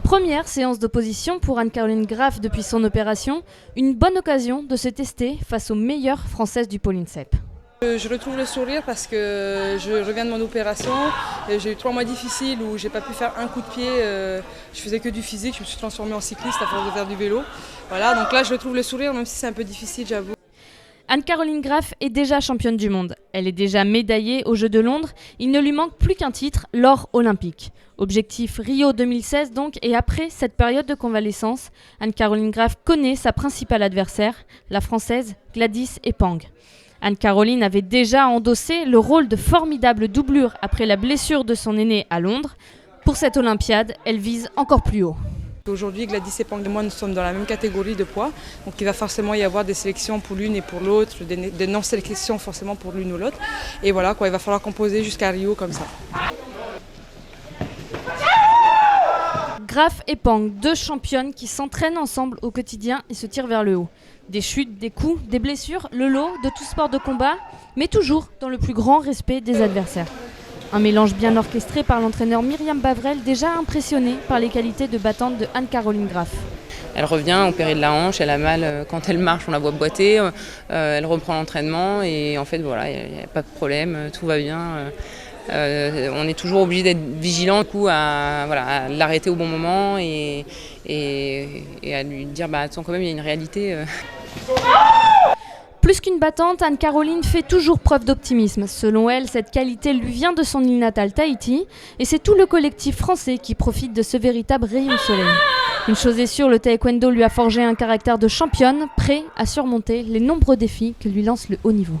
Première séance d'opposition pour Anne-Caroline Graf depuis son opération, une bonne occasion de se tester face aux meilleures Françaises du pôle INSEP. Je retrouve le sourire parce que je reviens de mon opération. J'ai eu 3 mois difficiles où j'ai pas pu faire un coup de pied. Je faisais que du physique, je me suis transformée en cycliste à force de faire du vélo. Voilà, donc là je retrouve le sourire même si c'est un peu difficile, j'avoue. Anne-Caroline Graf est déjà championne du monde. Elle est déjà médaillée aux Jeux de Londres. Il ne lui manque plus qu'un titre, l'or olympique. Objectif Rio 2016 donc, et après cette période de convalescence, Anne-Caroline Graf connaît sa principale adversaire, la Française Gladys Epang. Anne-Caroline avait déjà endossé le rôle de formidable doublure après la blessure de son aînée à Londres. Pour cette Olympiade, elle vise encore plus haut. Aujourd'hui, Gladys Epang et moi, nous sommes dans la même catégorie de poids. Donc il va forcément y avoir des sélections pour l'une et pour l'autre, des non-sélections forcément pour l'une ou l'autre. Et voilà, il va falloir composer jusqu'à Rio comme ça. Graf et Pang, 2 championnes qui s'entraînent ensemble au quotidien et se tirent vers le haut. Des chutes, des coups, des blessures, le lot de tout sport de combat, mais toujours dans le plus grand respect des adversaires. Un mélange bien orchestré par l'entraîneur Myriam Bavrel, déjà impressionnée par les qualités de battante de Anne-Caroline Graf. Elle revient opérée de la hanche, elle a mal quand elle marche, on la voit boiter, elle reprend l'entraînement et en fait voilà, il n'y a pas de problème, tout va bien. On est toujours obligé d'être vigilant du coup, à l'arrêter au bon moment et à lui dire attends quand même il y a une réalité. Plus qu'une battante, Anne-Caroline fait toujours preuve d'optimisme. Selon elle, cette qualité lui vient de son île natale Tahiti et c'est tout le collectif français qui profite de ce véritable rayon de soleil. Une chose est sûre, le taekwondo lui a forgé un caractère de championne, prêt à surmonter les nombreux défis que lui lance le haut niveau.